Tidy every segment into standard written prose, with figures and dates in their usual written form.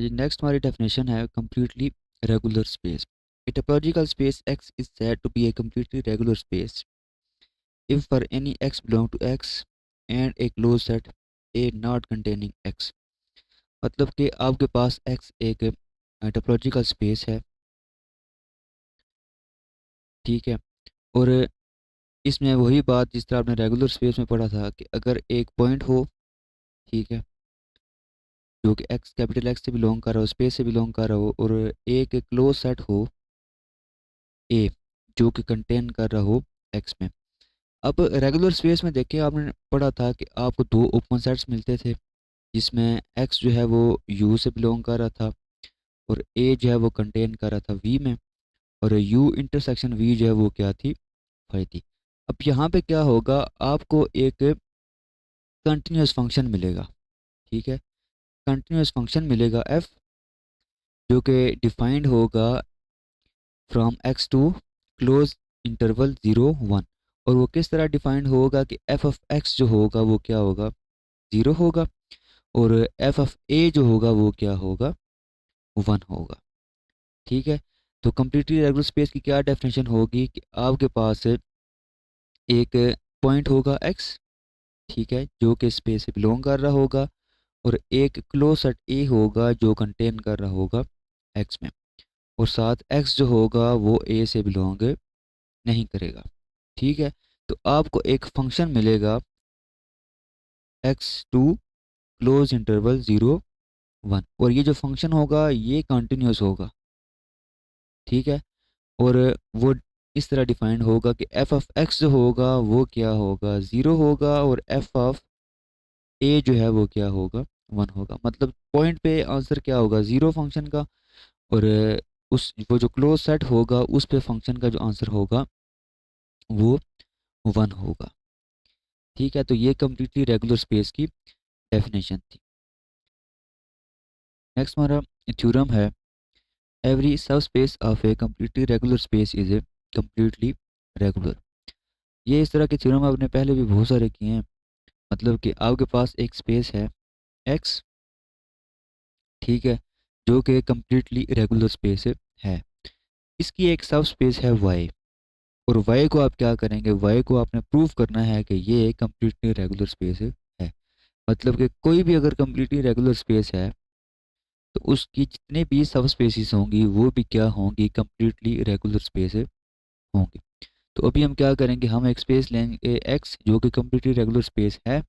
जी next हमारी definition है completely regular space. A topological space X is said to be a completely regular space if for any x belong to X and a closed set A not containing X। मतलब कि आपके पास X एक topological space है, ठीक है। और इसमें वही बात जिस तरह आपने रेगुलर स्पेस में पढ़ा था कि अगर एक पॉइंट हो, ठीक है, जो कि X कैपिटल X से बिलोंग कर रहा हो, स्पेस से बिलोंग कर रहा हो, और एक क्लोज सेट हो A जो कि कंटेन कर रहा हो X में। अब रेगुलर स्पेस में देखिए आपने पढ़ा था कि आपको दो ओपन सेट्स मिलते थे जिसमें x जो है वो u से बिलोंग कर रहा था और a जो है वो कंटेन कर रहा था v में, और u इंटरसेक्शन v जो है वो क्या थी, फाई थी। अब यहाँ पे क्या होगा, आपको एक कंटिन्यूस फंक्शन मिलेगा, ठीक है, कंटिन्यूस फंक्शन मिलेगा f जो कि डिफाइंड होगा from x to close interval 0 1। और वो किस तरह डिफाइंड होगा कि f ऑफ x जो होगा वो क्या होगा, 0 होगा, और एफ ऑफ ए जो होगा वो क्या होगा, 1 होगा, ठीक है। तो कंप्लीटली रेगुलर स्पेस की क्या डेफिनेशन होगी कि आपके पास एक पॉइंट होगा x, ठीक है, जो कि स्पेस से बिलोंग कर रहा होगा, और एक क्लोज सेट ए होगा जो कंटेन कर रहा होगा x में, और साथ x जो होगा वो a से बिलोंग नहीं करेगा, ठीक है। तो आपको एक फंक्शन मिलेगा x टू क्लोज इंटरवल 0 1, और ये जो फंक्शन होगा ये कंटिन्यूस होगा, ठीक है। और वो इस तरह डिफाइंड होगा कि एफ ऑफ एक्स जो होगा वो क्या होगा, 0 होगा, और एफ ऑफ ए जो है वो क्या होगा, 1 होगा। मतलब पॉइंट पे आंसर क्या होगा, 0 फंक्शन का, और उस वो जो क्लोज सेट होगा उस पे फंक्शन का जो आंसर होगा वो 1 होगा, ठीक है। तो ये कम्प्लीटली रेगुलर स्पेस की डेफिनेशन थी। नेक्स्ट हमारा थ्योरम है, every subspace of a completely regular space is a completely regular. ये इस तरह के थ्योरम आपने पहले भी बहुत सारे किए हैं। मतलब कि आपके पास एक स्पेस है x, ठीक है, जो कि कम्प्लीटली रेगुलर स्पेस है। इसकी एक सब स्पेस है y, और y को आप क्या करेंगे, y को आपने प्रूव करना है कि ये कम्प्लीटली रेगुलर स्पेस है। मतलब कि कोई भी अगर कम्प्लीटली रेगुलर स्पेस है तो उसकी जितने भी सब स्पेसिस होंगी वो भी क्या होंगी, कम्प्लीटली रेगुलर स्पेस होंगी। तो अभी हम क्या करेंगे, हम एक स्पेस लेंगे x जो कि कम्प्लीटली रेगुलर स्पेस है,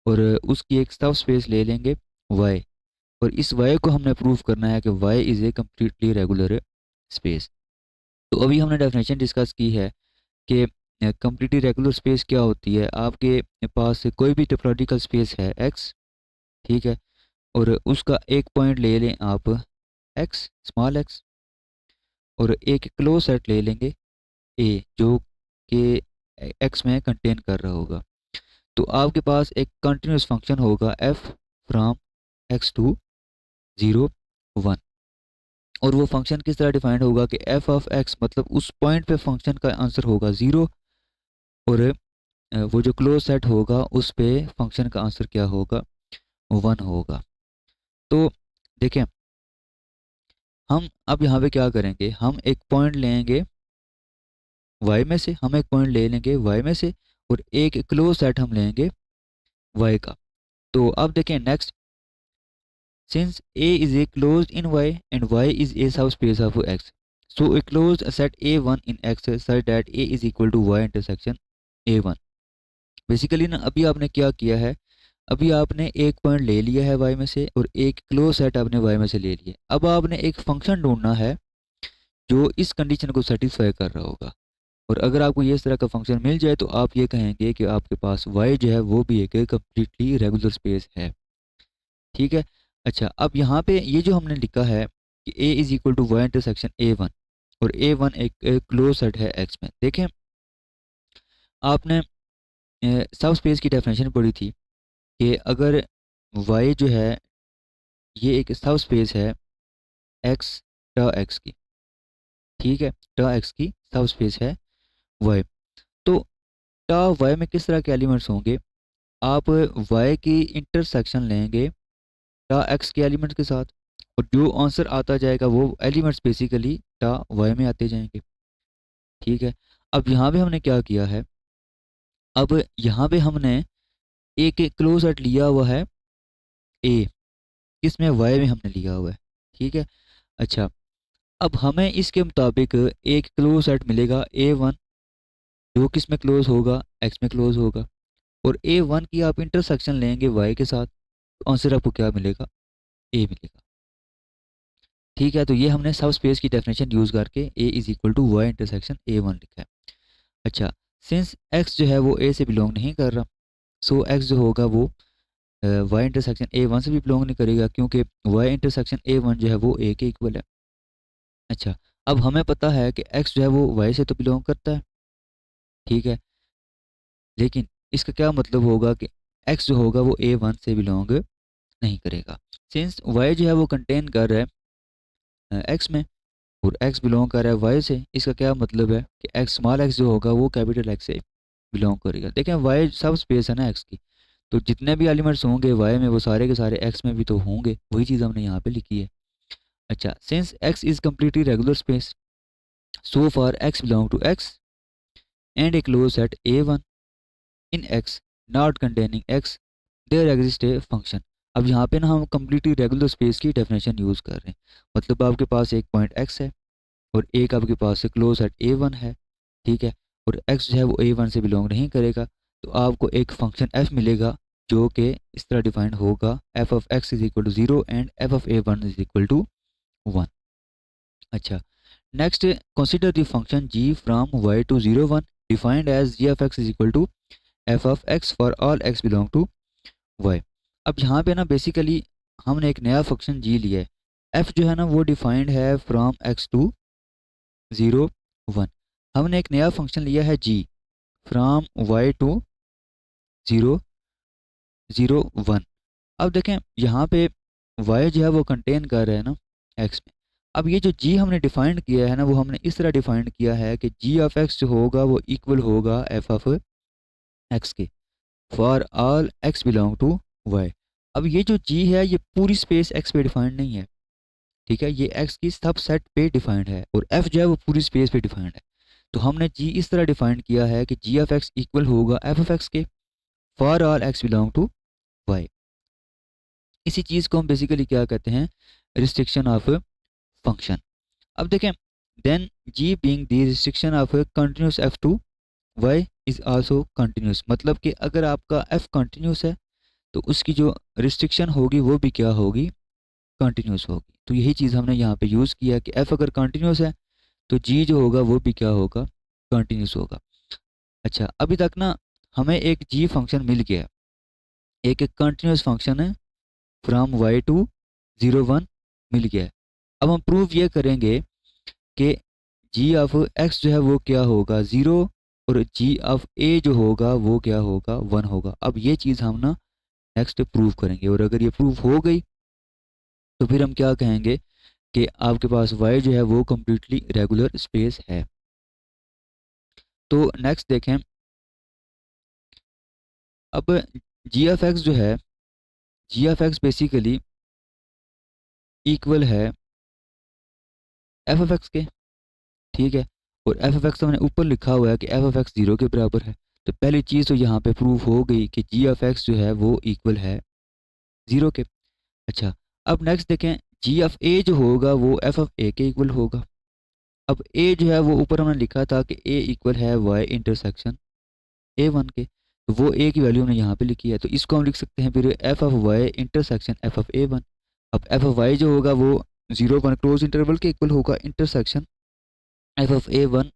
और उसकी एक सब स्पेस ले लेंगे y, और इस y को हमने प्रूव करना है कि y is a completely regular space. तो अभी हमने डेफिनेशन डिस्कस की है कि कम्प्लीटली रेगुलर स्पेस क्या होती है। आपके पास कोई भी टोपोलॉजिकल स्पेस है x, ठीक है, और उसका एक पॉइंट ले लें आप x स्मॉल x, और एक क्लोज सेट ले लेंगे a जो कि x में कंटेन कर रहा होगा। तो आपके पास एक कंटिन्यूस फंक्शन होगा f फ्रॉम x टू 0 1, और वो फंक्शन किस तरह डिफाइंड होगा कि f ऑफ x, मतलब उस पॉइंट पे फंक्शन का आंसर होगा 0, और वो जो क्लोज सेट होगा उस पे फंक्शन का आंसर क्या होगा, 1 होगा। तो देखें, हम अब यहाँ पे क्या करेंगे, हम एक पॉइंट लेंगे y में से, हम एक पॉइंट ले लेंगे y में से, और एक क्लोज सेट हम लेंगे y का। तो अब देखें next, since A is a closed in Y and Y is a subspace of X, so a closed set A1 in X such that A is equal to Y intersection A1। Basically ना अभी आपने क्या किया है, अभी आपने एक point ले लिया है Y में से, और एक क्लोज सेट आपने Y में से ले लिया। अब आपने एक फंक्शन ढूंढना है जो इस कंडीशन को सेटिस्फाई कर रहा होगा, और अगर आपको ये इस तरह का फंक्शन मिल जाए तो आप ये कहेंगे कि आपके पास Y जो है वो भी एक कम्प्लीटली रेगुलर स्पेस है, ठीक है। अच्छा, अब यहाँ पे ये जो हमने लिखा है कि A is equal to Y intersection A1, और A1 एक क्लोज सेट है X में। देखें, आपने सब स्पेस की डेफिनेशन पढ़ी थी कि अगर Y जो है ये एक सब स्पेस है X टा X की, ठीक है, टा X की सब स्पेस है Y। तो टा Y में किस तरह के एलिमेंट्स होंगे, आप Y की इंटरसेक्शन लेंगे टा X के एलिमेंट्स के साथ, और जो आंसर आता जाएगा वो एलिमेंट्स बेसिकली टा वाई में आते जाएंगे। ठीक है, अब यहाँ पे हमने क्या किया है, अब यहाँ पे हमने एक क्लोज सेट लिया हुआ है ए, इसमें वाई में हमने लिया हुआ है। ठीक है, अच्छा, अब हमें इसके मुताबिक एक क्लोज सेट मिलेगा A1, जो किस में क्लोज होगा, एक्स में क्लोज होगा। और A1 की आप इंटरसेक्शन लेंगे वाई के साथ, तो आंसर आपको क्या मिलेगा, ए मिलेगा। ठीक है, तो ये हमने सब स्पेस की डेफिनेशन यूज करके A is equal to Y intersection A1 लिखा है। अच्छा, सिंस एक्स जो है वो ए से बिलोंग नहीं कर रहा, सो एक्स जो होगा वो वाई इंटरसेक्शन A1 से भी बिलोंग नहीं करेगा, क्योंकि वाई इंटरसेक्शन A1 जो है वो ए के इक्वल है। अच्छा, अब हमें पता है कि एक्स जो है वो वाई से तो बिलोंग करता है। ठीक है, लेकिन इसका क्या मतलब होगा कि एक्स जो होगा वो A1 से बिलोंग नहीं करेगा। सिंस वाई जो है वो कंटेन कर रहा है एक्स में, और एक्स बिलोंग कर रहा है वाई से, इसका क्या मतलब है कि एक्स स्मॉल एक्स जो होगा वो कैपिटल एक्स से बिलोंग करेगा। देखें, वाई सब स्पेस है ना एक्स की, तो जितने भी एलिमेंट्स होंगे वाई में वो सारे के सारे एक्स में भी तो होंगे, वही चीज़ हमने यहाँ पे लिखी है। अच्छा, since X is completely regular space, so for X belong to X and a close set A1 in X not containing X, there exist a function. अब यहाँ पे ना हम कम्प्लीटली रेगुलर स्पेस की डेफिनेशन यूज़ कर रहे हैं। मतलब आपके पास एक पॉइंट एक्स है और एक आपके पास क्लोज सेट A1 है। ठीक है, और एक्स जो है वो A1 से बिलोंग नहीं करेगा, तो आपको एक फंक्शन f मिलेगा जो कि इस तरह डिफाइंड होगा, f of x is equal to 0 and f of A1 is equal to 1। अच्छा, next consider the function g from y to 0 1 defined as g of x is equal to f of x for all x belong to y। अब यहाँ पे ना basically हमने एक नया function g लिया है। f जो है ना वो डिफाइंड है फ्रॉम x टू 0 1। हमने एक नया फंक्शन लिया है g फ्रॉम y टू 0 0 1। अब देखें यहाँ पे y जो है वो कंटेन कर रहा है ना x में। अब ये जो g हमने डिफाइंड किया है ना, वो हमने इस तरह डिफाइंड किया है कि g ऑफ x जो होगा वो इक्वल होगा f ऑफ x के for all x belong to y। अब ये जो g है ये पूरी स्पेस x पे डिफाइंड नहीं है। ठीक है, ये x की सब सेट पे डिफाइंड है, और f जो है वो पूरी स्पेस पे डिफाइंड है। तो हमने g इस तरह डिफाइंड किया है कि g ऑफ x इक्वल होगा f ऑफ x के for all x belong to y। इसी चीज़ को हम बेसिकली क्या कहते हैं, रिस्ट्रिक्शन ऑफ फंक्शन। अब देखें, then g being the restriction of continuous f to y is also continuous. मतलब कि अगर आपका f कंटिन्यूस है तो उसकी जो रिस्ट्रिक्शन होगी वो भी क्या होगी, कंटिन्यूस होगी। तो यही चीज़ हमने यहाँ पे यूज़ किया कि f अगर कंटिन्यूस है तो g जो होगा वो भी क्या होगा, कंटिन्यूस होगा। अच्छा, अभी तक ना हमें एक g फंक्शन मिल गया, एक कंटिन्यूस फंक्शन है फ्रॉम y टू 0 1 मिल गया है। अब हम प्रूव ये करेंगे कि g ऑफ x जो है वो क्या होगा 0, और g ऑफ a जो होगा वो क्या होगा 1 होगा। अब ये चीज़ हम ना नेक्स्ट प्रूव करेंगे, और अगर ये प्रूव हो गई तो फिर हम क्या कहेंगे कि आपके पास y जो है वो कम्प्लीटली रेगुलर स्पेस है। तो नेक्स्ट देखें, अब g ऑफ x जो है, g of x basically equal है f ऑफ x के। ठीक है, और f ऑफ x तो हमने ऊपर लिखा हुआ है कि f ऑफ x 0 के बराबर है। तो पहली चीज़ तो यहाँ पे प्रूव हो गई कि g ऑफ x जो है वो इक्वल है 0 के। अच्छा, अब नेक्स्ट देखें, g ऑफ a जो होगा वो f ऑफ a के इक्वल होगा। अब a जो है वो ऊपर हमने लिखा था कि a इक्वल है y इंटरसेक्शन A1 के, तो वो a की वैल्यू हमने यहाँ पे लिखी है, तो इसको हम लिख सकते हैं फिर f of y intersection f of A1। अब f ऑफ y जो होगा वो 0 1 क्लोज इंटरवल के इक्वल होगा इंटरसेक्शन f ऑफ A1।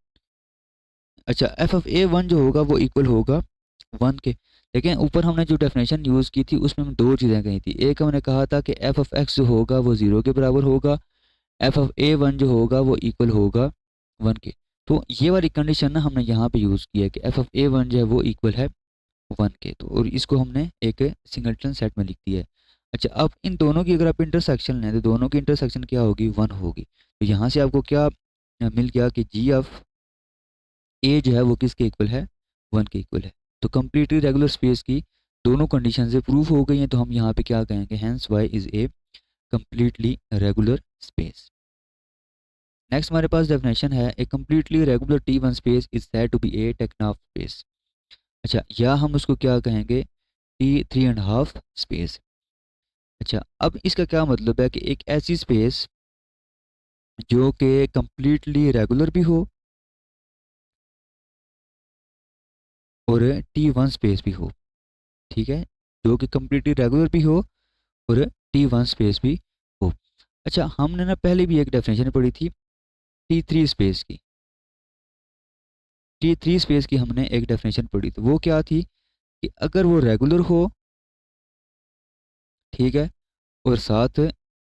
अच्छा, f ऑफ A1 जो होगा वो इक्वल होगा 1 के। लेकिन ऊपर हमने जो डेफिनेशन यूज़ की थी उसमें हम दो चीज़ें कही थी। एक हमने कहा था कि f ऑफ x जो होगा वो 0 के बराबर होगा, f ऑफ A1 जो होगा वो इक्वल होगा 1 के। तो ये वाली कंडीशन ना हमने यहाँ पे यूज़ की है कि f ऑफ A1 जो है वो इक्वल है 1 के, तो और इसको हमने एक सिंगलटन सेट में लिख दिया है। अच्छा, अब इन दोनों की अगर आप इंटरसेक्शन लें तो दोनों की इंटरसेक्शन क्या होगी, 1 होगी। तो यहाँ से आपको क्या मिल गया कि जी ऑफ ए जो है वो किसके इक्वल है, 1 के इक्वल है। तो कम्प्लीटली रेगुलर स्पेस की दोनों कंडीशन से प्रूफ हो गई हैं, तो हम यहाँ पे क्या कहेंगे, hence Y is a completely regular space. Next हमारे पास डेफिनेशन है, a completely regular T one space is said to be a Tychonoff space. अच्छा, या हम उसको क्या कहेंगे, T three and half space. अच्छा, अब इसका क्या मतलब है कि एक ऐसी स्पेस जो कि कंप्लीटली रेगुलर भी हो और टी वन स्पेस भी हो। ठीक है, जो कि कंप्लीटली रेगुलर भी हो और टी वन स्पेस भी हो। अच्छा, हमने ना पहले भी एक डेफिनेशन पढ़ी थी टी थ्री स्पेस की। टी थ्री स्पेस की हमने एक डेफिनेशन पढ़ी थी, वो क्या थी कि अगर वो रेगुलर हो, ठीक है, और साथ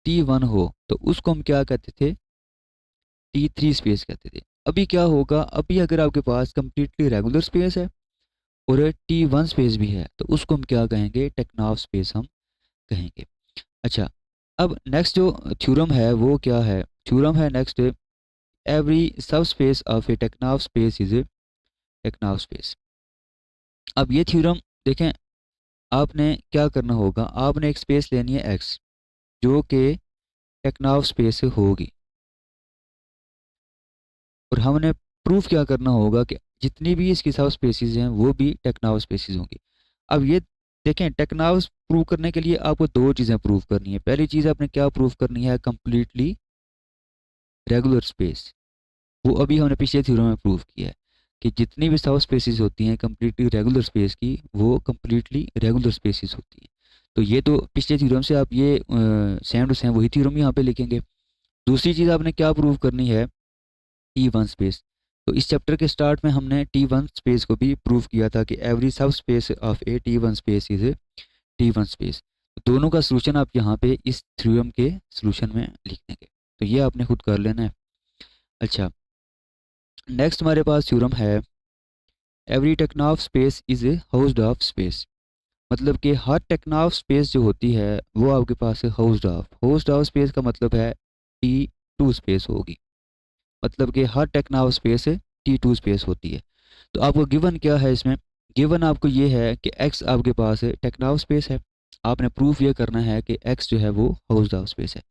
टी वन हो, तो उसको हम क्या कहते थे, टी थ्री स्पेस कहते थे। अभी क्या होगा, अभी अगर आपके पास कंप्लीटली रेगुलर स्पेस है और टी वन स्पेस भी है, तो उसको हम क्या कहेंगे, टेक्नाफ स्पेस हम कहेंगे। अच्छा, अब नेक्स्ट जो थ्योरम है वो क्या है, थ्योरम है next, every subspace of a Tychonoff space is a Tychonoff space. अब ये थ्योरम देखें, आपने क्या करना होगा, आपने एक स्पेस लेनी है एक्स जो कि टेक्नाफ स्पेस से होगी, और हमने प्रूफ क्या करना होगा कि जितनी भी इसकी सब स्पेसीज हैं वो भी टेक्नाफ स्पेसीज होंगी। अब ये देखें, टेक्नाफ प्रूव करने के लिए आपको दो चीज़ें प्रूव करनी है। पहली चीज़ आपने क्या प्रूव करनी है, कंप्लीटली रेगुलर स्पेस। वो अभी हमने पिछले थ्योरम में प्रूव किया है कि जितनी भी सब स्पेसीज होती हैं कंप्लीटली रेगुलर स्पेस की, वो कंप्लीटली रेगुलर स्पेसीज होती हैं। तो ये तो पिछले थ्योरम से आप ये सेम टू सेम वही थ्योरम यहाँ पे लिखेंगे। दूसरी चीज़ आपने क्या प्रूव करनी है, टी वन स्पेस। तो इस चैप्टर के स्टार्ट में हमने टी वन स्पेस को भी प्रूव किया था कि every subspace of a T one space is T one space. दोनों का सोल्यूशन आप यहाँ पे इस थ्योरम के सोल्यूशन में लिख देंगे, तो ये आपने खुद कर लेना है। अच्छा, नेक्स्ट हमारे पास थ्योरम है, every Tychonoff space is a Hausdorff space. मतलब कि हर टेक्नाफ स्पेस जो होती है वो आपके पास है हाउस्ड ऑफ स्पेस का मतलब है टी टू स्पेस होगी। मतलब कि हर टेक्नाफ स्पेस टी टू स्पेस होती है। तो आपको गिवन क्या है इसमें, गिवन आपको ये है कि एक्स आपके पास टेक्नाफ स्पेस है। आपने प्रूफ ये करना है कि एक्स जो है वो हाउस्ड ऑफ स्पेस है।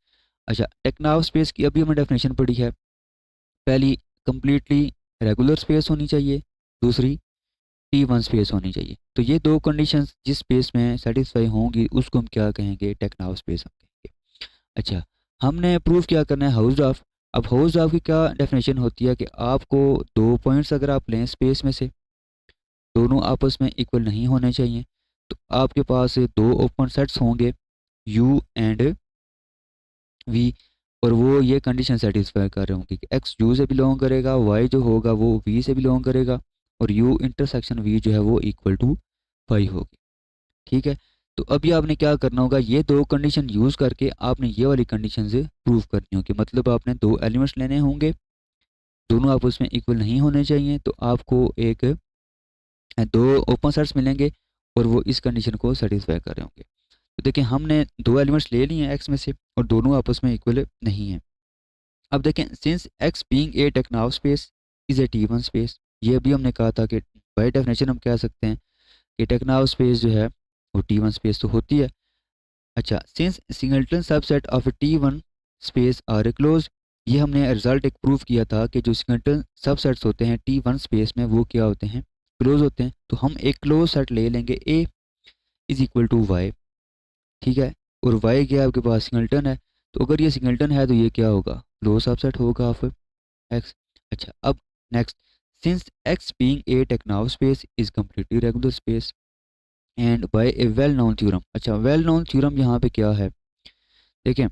अच्छा, टेक्नाफ स्पेस की अभी हमने डेफिनेशन पढ़ी है, पहली कंप्लीटली रेगुलर स्पेस होनी चाहिए, दूसरी टी वन स्पेस होनी चाहिए। तो ये दो कंडीशंस जिस स्पेस में सेटिस्फाई होंगी उसको हम क्या कहेंगे, टेक्नाफ स्पेस हम कहेंगे। अच्छा, हमने प्रूफ क्या करना है, हाउस्ड ऑफ। अब हाउस्ड ऑफ की क्या डेफिनेशन होती है कि आपको दो पॉइंट्स अगर आप लें स्पेस में से, दोनों आपस में इक्वल नहीं होने चाहिए। तो आपके पास दो ओपन सेट्स होंगे यू एंड वी, और वो ये कंडीशन सेटिस्फाई कर रहे होंगे कि एक्स यू से बिलोंग करेगा, वाई जो होगा वो वी से बिलोंग करेगा, और यू इंटरसेक्शन वी जो है वो इक्वल टू फाई होगी। ठीक है, तो अभी आपने क्या करना होगा, ये दो कंडीशन यूज़ करके आपने ये वाली कंडीशन से प्रूव करनी होगी। मतलब आपने दो एलिमेंट्स लेने होंगे, दोनों आपस में इक्वल नहीं होने चाहिए, तो आपको एक दो ओपन सेट्स मिलेंगे और वो इस कंडीशन को सेटिस्फाई कर रहे होंगे। तो देखिए, हमने दो एलिमेंट्स ले लिए हैं एक्स में से और दोनों आपस में इक्वल नहीं है। अब देखें, since X being a Tychonoff space is a T one space, ये अभी हमने कहा था कि बाय डेफिनेशन हम कह सकते हैं कि टेक्नाफ स्पेस जो है वो टी वन स्पेस तो होती है। अच्छा, since singleton subset of a T one space are a close, ये हमने रिजल्ट एक प्रूव किया था कि जो सिंगलटन सबसेट्स होते हैं टी वन स्पेस में वो क्या होते हैं, क्लोज होते हैं। तो हम एक क्लोज सेट ले लेंगे ए इज इक्वल टू वाई। ठीक है, और वाई क्या है, आपके पास सिंगलटन है। तो अगर ये सिंगलटन है तो ये क्या होगा, क्लोज सबसेट होगा ऑफ एक्स। अच्छा, अब next, since X being a Tychonoff space is completely regular space and by a well known theorem. अच्छा, वेल नोन थ्योरम यहाँ पे क्या है, देखें,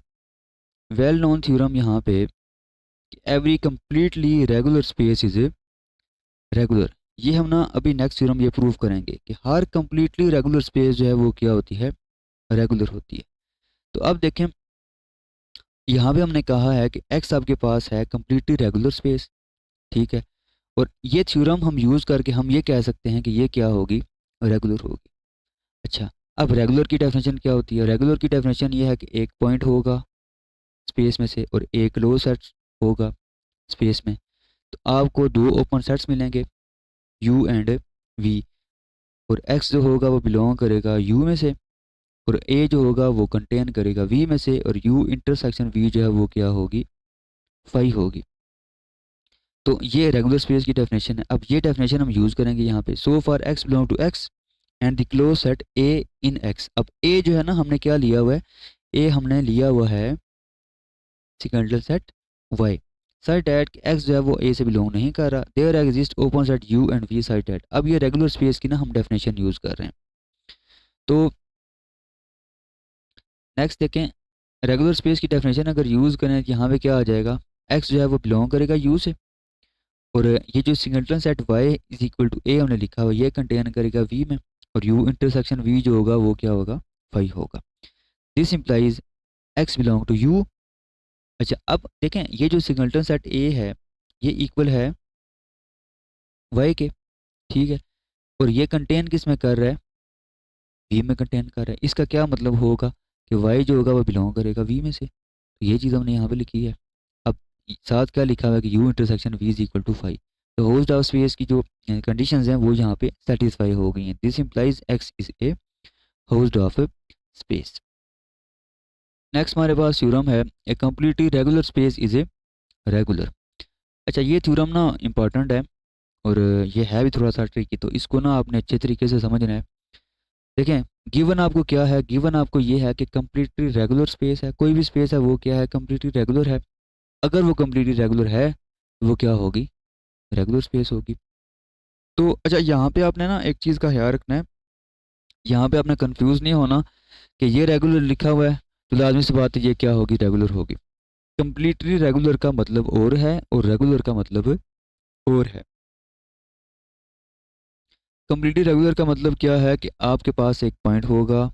वेल नोन थ्योरम यहाँ पे every completely regular space is regular. ये हम ना अभी नेक्स्ट थ्योरम ये प्रूव करेंगे कि हर कंप्लीटली रेगुलर स्पेस जो है वो क्या होती है, रेगुलर होती है। तो अब देखें, यहाँ पे हमने कहा है कि एक्स आपके पास है कंप्लीटली रेगुलर स्पेस। ठीक है, और ये थ्योरम हम यूज़ करके हम ये कह सकते हैं कि ये क्या होगी, रेगुलर होगी। अच्छा, अब रेगुलर की डेफिनेशन क्या होती है, रेगुलर की डेफिनेशन ये है कि एक पॉइंट होगा स्पेस में से और एक क्लोज सेट होगा स्पेस में। तो आपको दो ओपन सेट्स मिलेंगे यू एंड वी, और एक्स जो होगा वो बिलोंग करेगा यू में से और ए जो होगा वो कंटेन करेगा वी में से, और यू इंटरसेक्शन वी जो है वो क्या होगी, फाई होगी। तो ये रेगुलर स्पेस की डेफिनेशन है। अब ये डेफिनेशन हम यूज़ करेंगे यहाँ पे, so for X belong to X and the close set A in X. अब ए जो है ना हमने क्या लिया हुआ है, ए हमने लिया हुआ है sequential set Y side at X जो है वो ए से बिलोंग नहीं कर रहा, there exist open set U and V side at. अब ये रेगुलर स्पेस की ना हम डेफिनेशन यूज़ कर रहे हैं। तो नेक्स्ट देखें, रेगुलर स्पेस की डेफिनेशन अगर यूज़ करें तो यहाँ पे क्या आ जाएगा, एक्स जो है वो बिलोंग करेगा यू से, और ये जो singleton set Y is equal to A हमने लिखा हुआ ये कंटेन करेगा वी में, और यू इंटरसेक्शन वी जो होगा वो क्या होगा, फाइव होगा। This implies X belong to U. अच्छा अब देखें, ये जो सिंगलटन सेट ए है ये इक्वल है वाई के, ठीक है, और ये कंटेन किस में कर रहा है, वी में कंटेन कर रहा है। इसका क्या मतलब होगा कि वाई जो होगा वो बिलोंग करेगा वी में से, तो ये चीज़ हमने यहाँ पे लिखी है। अब साथ क्या लिखा हुआ है कि U intersection V is equal to five, तो होस्ट ऑफ स्पेस की जो कंडीशंस हैं वो यहाँ पे सेटिस्फाई हो गई हैं। This implies x is a host of space. Next हमारे पास थ्योरम है, a completely regular space is a regular. अच्छा ये थ्योरम ना इम्पॉर्टेंट है, और ये है भी थोड़ा सा ट्रिकी, तो इसको ना आपने अच्छे तरीके से समझना है। देखें, गिवन आपको क्या है, गिवन आपको ये है कि कम्प्लीटली रेगुलर स्पेस है, कोई भी स्पेस है वो क्या है, कम्प्लीटली रेगुलर है। अगर वो कम्प्लीटली रेगुलर है तो वो क्या होगी, रेगुलर स्पेस होगी। तो अच्छा यहाँ पे आपने ना एक चीज़ का ख्याल रखना है, यहाँ पे आपने कंफ्यूज नहीं होना कि ये रेगुलर लिखा हुआ है तो लाजमी सी बात है ये क्या होगी, रेगुलर होगी। कम्प्लीटली रेगुलर का मतलब और है और रेगुलर का मतलब और है। कम्प्लीटली रेगुलर का मतलब क्या है कि आपके पास एक पॉइंट होगा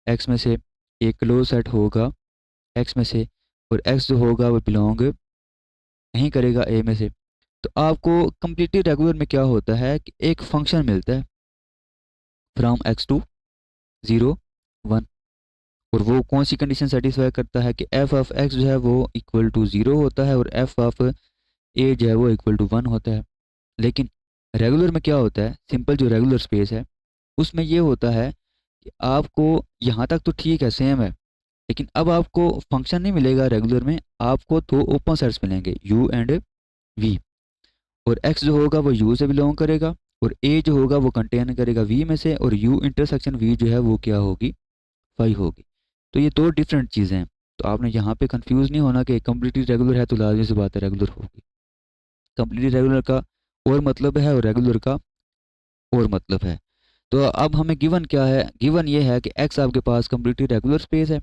एक्स में से, एक क्लोज सेट होगा एक्स में से, और एक्स जो होगा वो बिलोंग नहीं करेगा ए में से। तो आपको कम्प्लीटली रेगुलर में क्या होता है कि एक फंक्शन मिलता है from X to zero one, और वो कौन सी कंडीशन सेटिस्फाई करता है कि एफ ऑफ एक्स जो है वो इक्वल टू ज़ीरो होता है और एफ ऑफ ए जो है वो इक्वल टू वन होता है। लेकिन रेगुलर में क्या होता है, सिंपल जो रेगुलर स्पेस है उसमें ये होता है कि आपको यहाँ तक तो ठीक है सेम है, लेकिन अब आपको फंक्शन नहीं मिलेगा रेगुलर में, आपको दो ओपन सेट्स मिलेंगे यू एंड वी, और एक्स जो होगा वो यू से बिलोंग करेगा, और ए जो होगा वो कंटेन करेगा वी में से, और यू इंटरसेक्शन वी जो है वो क्या होगी, फाइव होगी। तो ये दो डिफरेंट चीज़ें हैं, तो आपने यहाँ पे कंफ्यूज नहीं होना कि कम्प्लीटली रेगुलर है तो लाजमी सी बात है रेगुलर होगी। कम्प्लीटली रेगुलर का और मतलब है और रेगुलर का और मतलब है। तो अब हमें गिवन क्या है, गिवन ये है कि एक्स आपके पास कम्प्लीटली रेगुलर स्पेस है,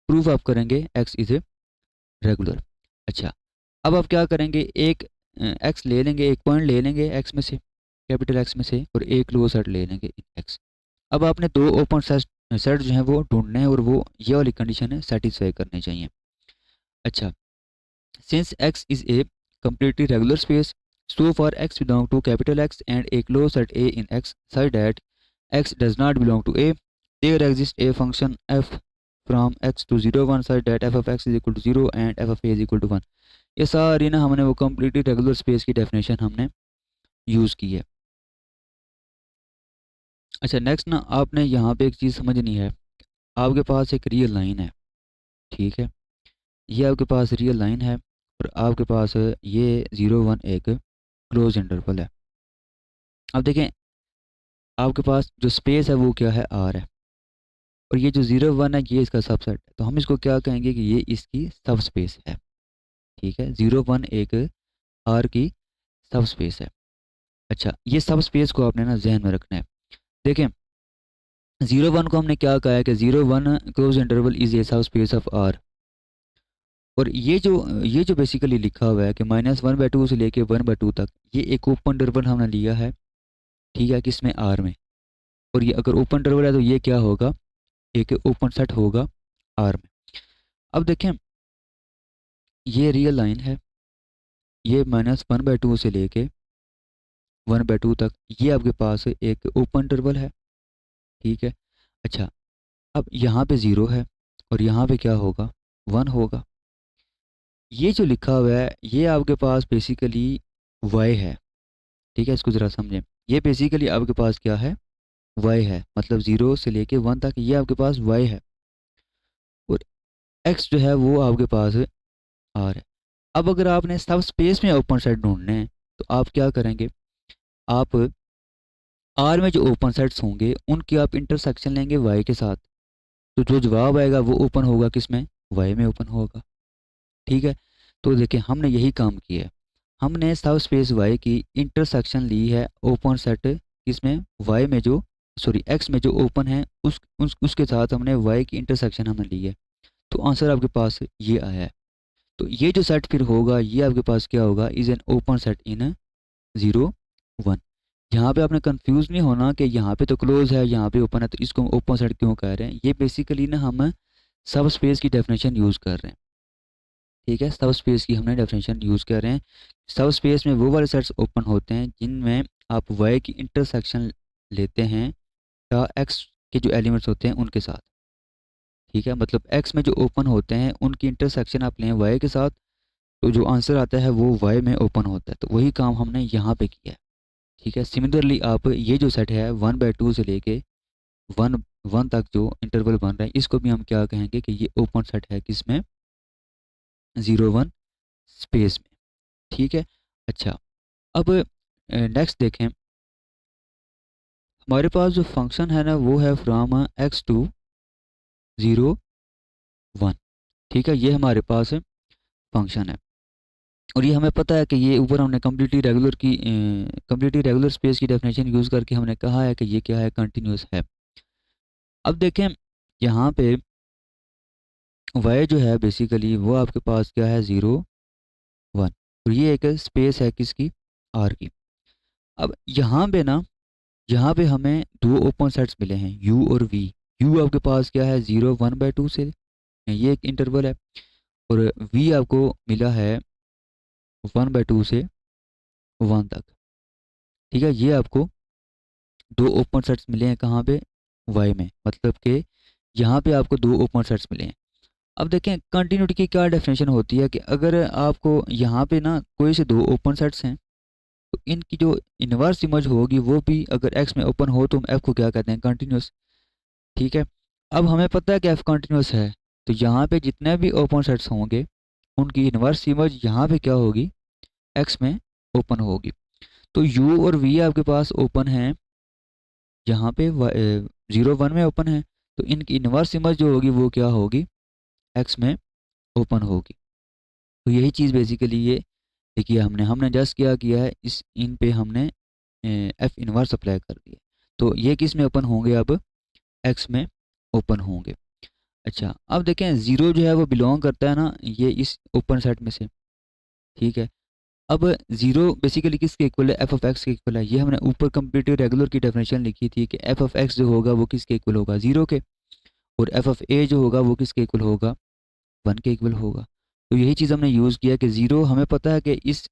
प्रूफ आप करेंगे एक्स इज ए रेगुलर। अच्छा अब आप क्या करेंगे, एक एक्स ले लेंगे, एक पॉइंट ले लेंगे एक्स में से, कैपिटल एक्स में से, और एक लो सेट ले लेंगे एक्स। अब आपने दो ओपन सेट सेट जो है वो ढूंढने हैं और वो ये वाली कंडीशन है सेटिस्फाई करनी चाहिए। अच्छा, since X is a completely regular space, so for x belong to capital X and a closed set A in X such that x does not belong to A, there exists a function f from x to 0 1 such that f of x is equal to 0 and f of a is equal to 1। ये सारी ना हमने वो completely regular space की definition हमने use की है। अच्छा नेक्स्ट ना आपने यहाँ पे एक चीज़ समझनी है, आपके पास एक रियल लाइन है, ठीक है, ये आपके पास रियल लाइन है, और आपके पास ये 0 1 एक क्लोज इंटरवल है। अब देखें आपके पास जो स्पेस है वो क्या है, आर है, और ये जो 0 1 है ये इसका सबसेट है, तो हम इसको क्या कहेंगे कि ये इसकी सब स्पेस है, ठीक है, 0 1 एक आर की सब स्पेस है। अच्छा ये सब स्पेस को आपने ना जहन में रखना है। देखें 0 1 को हमने क्या कहा है कि 0 1 क्लोज इंटरवल इज ए सब स्पेस ऑफ आर, और ये जो बेसिकली लिखा हुआ है कि -1/2 से लेके 1/2 तक ये एक ओपन इंटरवल हमने लिया है, ठीक है, किसमें, आर में, और ये अगर ओपन इंटरवल है तो ये क्या होगा, एक ओपन सेट होगा आर में। अब देखें ये रियल लाइन है, ये -1/2 से लेके 1/2 तक ये आपके पास एक ओपन इंटरवल है, ठीक है। अच्छा अब यहाँ पे 0 है और यहाँ पे क्या होगा, 1 होगा। ये जो लिखा हुआ है ये आपके पास बेसिकली वाई है, ठीक है, इसको ज़रा समझें, ये बेसिकली आपके पास क्या है, y है, मतलब 0 से लेके 1 तक ये आपके पास y है, और x जो है वो आपके पास r है। अब अगर आपने सब स्पेस में ओपन सेट ढूंढने हैं तो आप क्या करेंगे, आप r में जो ओपन सेट्स होंगे उनकी आप इंटरसेक्शन लेंगे y के साथ, तो जो जवाब आएगा वो ओपन होगा किसमें, y में ओपन होगा। ठीक है, तो देखिए हमने यही काम किया है, हमने सब स्पेस y की इंटरसेक्शन ली है ओपन सेट किसमें, y में जो, सॉरी x में जो ओपन है उसके साथ हमने y की इंटरसेक्शन हमने ली है, तो आंसर आपके पास ये आया है। तो ये जो सेट फिर होगा ये आपके पास क्या होगा, इज एन ओपन सेट इन 0 1। यहाँ पे आपने कंफ्यूज नहीं होना कि यहाँ पे तो क्लोज है यहाँ पे ओपन है तो इसको ओपन सेट क्यों कह रहे हैं, ये बेसिकली ना हम सब स्पेस की डेफिनेशन यूज़ कर रहे हैं। ठीक है, सब स्पेस की हमने डेफिनेशन यूज़ कर रहे हैं। सब स्पेस में वो वाले सेट्स ओपन होते हैं जिनमें आप y की इंटरसेक्शन लेते हैं या x के जो एलिमेंट्स होते हैं उनके साथ। ठीक है, मतलब x में जो ओपन होते हैं उनकी इंटरसेक्शन आप लें y के साथ, तो जो आंसर आता है वो y में ओपन होता है, तो वही काम हमने यहाँ पे किया है। ठीक है, सिमिलरली आप ये जो सेट है 1/2 से लेके 1 तक जो इंटरवल बन रहा है इसको भी हम क्या कहेंगे कि ये ओपन सेट है किसमें, 0 1 स्पेस में। ठीक है, अच्छा अब नेक्स्ट देखें, हमारे पास जो फंक्शन है ना वो है फ्रॉम x टू 0 1। ठीक है, ये हमारे पास फंक्शन है, और ये हमें पता है कि ये ऊपर हमने कम्प्लीटली रेगुलर स्पेस की डेफिनेशन यूज़ करके हमने कहा है कि ये क्या है, कंटिन्यूस है। अब देखें यहाँ पे y जो है बेसिकली वो आपके पास क्या है, 0 1, और ये एक स्पेस है किसकी, r की। अब यहाँ पे हमें दो ओपन सेट्स मिले हैं u और v। u आपके पास क्या है, 0 1/2 से, ये एक इंटरवल है, और v आपको मिला है 1/2 से 1 तक। ठीक है, ये आपको दो ओपन सेट्स मिले हैं कहाँ पे, y में, मतलब कि यहाँ पे आपको दो ओपन सेट्स मिले हैं। अब देखें कंटिन्यूटी की क्या डेफिनेशन होती है कि अगर आपको यहाँ पे ना कोई से दो ओपन सेट्स हैं तो इनकी जो इनवर्स इमेज होगी वो भी अगर x में ओपन हो तो हम f को क्या कहते हैं, कंटिन्यूस। ठीक है, अब हमें पता है कि f कंटिन्यूस है, तो यहाँ पे जितने भी ओपन सेट्स होंगे उनकी इनवर्स इमेज यहाँ पे क्या होगी, x में ओपन होगी। तो u और v आपके पास ओपन है, यहाँ पे 0 1 में ओपन है, तो इनकी इनवर्स इमेज जो होगी वो क्या होगी, x में ओपन होगी। तो यही चीज़ बेसिकली ये देखिए हमने जस्ट क्या किया है, इस इन पे हमने एफ इनवर्स अप्लाई कर दिया, तो ये किस में ओपन होंगे, अब एक्स में ओपन होंगे। अच्छा अब देखें ज़ीरो जो है वो बिलोंग करता है ना ये इस ओपन सेट में से। ठीक है, अब ज़ीरो बेसिकली किसके इक्वल है, एफ ऑफ एक्स के इक्वल है। ये हमने ऊपर कंप्लीटली रेगुलर की डेफिनेशन लिखी थी कि एफ ऑफ एक्स जो होगा वो किसके इक्वल होगा, ज़ीरो के, और एफ ऑफ ए जो होगा वो किसके इक्वल होगा, 1 के इक्वल होगा। तो यही चीज़ हमने यूज़ किया कि ज़ीरो हमें पता है कि इस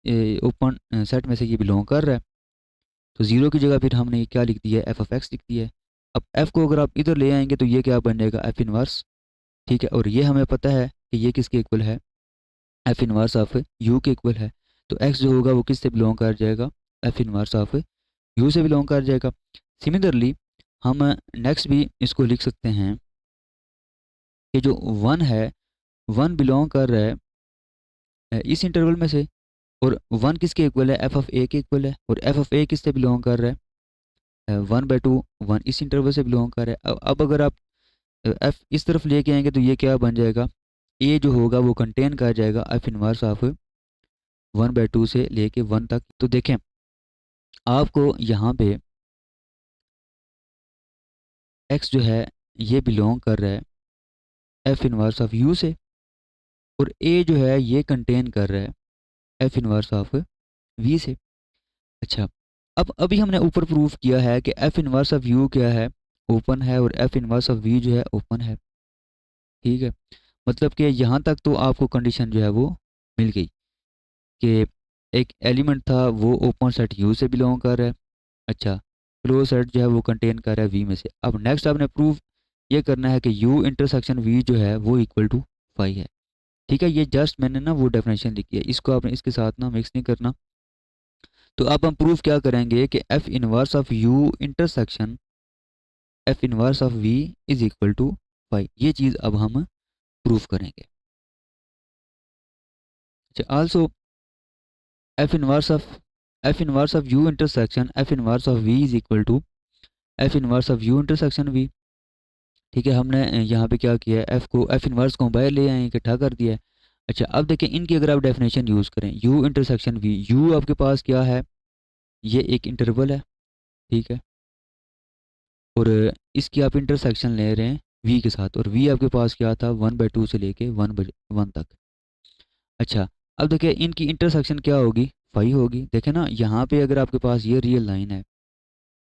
ओपन सेट में से ये बिलोंग कर रहा है, तो ज़ीरो की जगह फिर हमने ये क्या लिख दिया है, एफ ऑफ एक्स लिख दिया है। अब एफ को अगर आप इधर ले आएंगे तो ये क्या बन जाएगा, एफ इनवर्स। ठीक है, और ये हमें पता है कि ये किसके इक्वल है, एफ इनवर्स ऑफ यू के इक्वल है। तो एक्स जो होगा वो किससे बिलोंग कर जाएगा, एफ इनवर्स ऑफ यू से बिलोंग कर जाएगा। सिमिलरली हम नेक्स्ट भी इसको लिख सकते हैं कि जो वन है, वन बिलोंग कर रहा है इस इंटरवल में से, और वन किसके इक्वल है, एफ ऑफ ए के इक्वल है, और एफ ऑफ ए किससे बिलोंग कर रहा है, 1/2 1 इस इंटरवल से बिलोंग कर रहा है। अब अगर आप एफ इस तरफ लेके आएंगे तो ये क्या बन जाएगा, ए जो होगा वो कंटेन कर जाएगा एफ इनवर्स ऑफ 1/2 से लेके 1 तक। तो देखें आपको यहाँ पे एक्स जो है ये बिलोंग कर रहा है एफ इनवर्स ऑफ यू से, और ए जो है ये कंटेन कर रहा है एफ इनवर्स ऑफ वी से। अच्छा अब अभी हमने ऊपर प्रूफ किया है कि एफ इनवर्स ऑफ यू क्या है, ओपन है, और एफ इनवर्स ऑफ वी जो है ओपन है। ठीक है, मतलब कि यहाँ तक तो आपको कंडीशन जो है वो मिल गई कि एक एलिमेंट था वो ओपन सेट यू से बिलोंग कर रहा है। अच्छा क्लोज सेट जो है वो कंटेन कर रहा है वी में से। अब नेक्स्ट आपने प्रूफ ये करना है कि यू इंटरसेक्शन वी जो है वो इक्वल टू 5 है। ठीक है, ये जस्ट मैंने ना वो डेफिनेशन लिखी है, इसको आपने इसके साथ ना मिक्स नहीं करना। तो अब हम प्रूफ क्या करेंगे कि F inverse of U intersection F inverse of V is equal to phi. ये चीज़ अब हम प्रूफ करेंगे। अच्छा, also F inverse of U intersection F inverse of V is equal to F inverse of U intersection V. ठीक है, हमने यहाँ पे क्या किया है, एफ इनवर्स को बाहर ले आए, इकट्ठा कर दिया है। अच्छा, अब देखें इनकी अगर आप डेफिनेशन यूज़ करें, यू इंटरसेक्शन वी, यू आपके पास क्या है, ये एक इंटरवल है, ठीक है, और इसकी आप इंटरसेक्शन ले रहे हैं वी के साथ, और वी आपके पास क्या था, 1/2 से लेके 1/1 तक। अच्छा, अब देखिए इनकी इंटरसेक्शन क्या होगी, फाई होगी। देखें ना, यहाँ पे अगर आपके पास ये रियल लाइन है,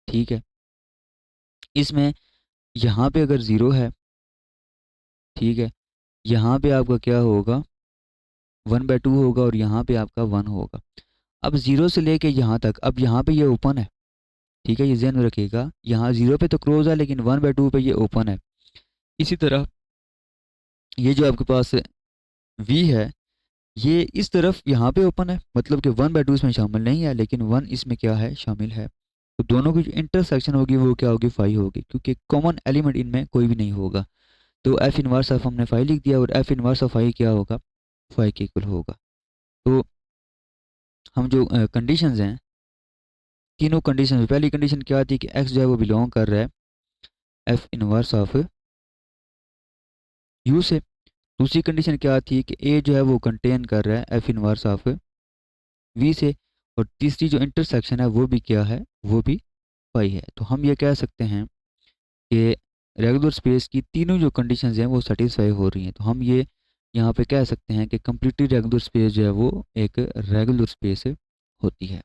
ठीक है, इसमें यहाँ पे अगर ज़ीरो है, ठीक है, यहाँ पे आपका क्या होगा, 1/2 होगा, और यहाँ पे आपका 1 होगा। अब ज़ीरो से लेके यहाँ तक, अब यहाँ पे ये ओपन है, ठीक है, ये ध्यान में रखिएगा, यहाँ ज़ीरो पे तो क्लोज है, लेकिन 1/2 पे ये ओपन है। इसी तरह ये जो आपके पास वी है, ये इस तरफ यहाँ पे ओपन है, मतलब कि 1/2 इसमें शामिल नहीं है, लेकिन 1 इसमें क्या है, शामिल है। तो दोनों की जो इंटरसेक्शन होगी वो क्या होगी, फाई होगी, क्योंकि कॉमन एलिमेंट इनमें कोई भी नहीं होगा। तो एफ इनवर्स ऑफ हमने फाई लिख दिया, और एफ इनवर्स ऑफ फाई क्या होगा, फाई के इक्वल होगा। तो हम जो कंडीशंस हैं, तीनों कंडीशन, पहली कंडीशन क्या थी कि एक्स जो है वो बिलोंग कर रहा है एफ इनवर्स ऑफ यू से। दूसरी कंडीशन क्या थी कि ए जो है वो कंटेन कर रहा है एफ इनवर्स ऑफ वी से। और तीसरी जो इंटरसेक्शन है वो भी क्या है, वो भी पाई है। तो हम ये कह सकते हैं कि रेगुलर स्पेस की तीनों जो कंडीशंस हैं वो सेटिस्फाई हो रही हैं। तो हम ये यहाँ पे कह सकते हैं कि कंप्लीटली रेगुलर स्पेस जो है वो एक रेगुलर स्पेस होती है।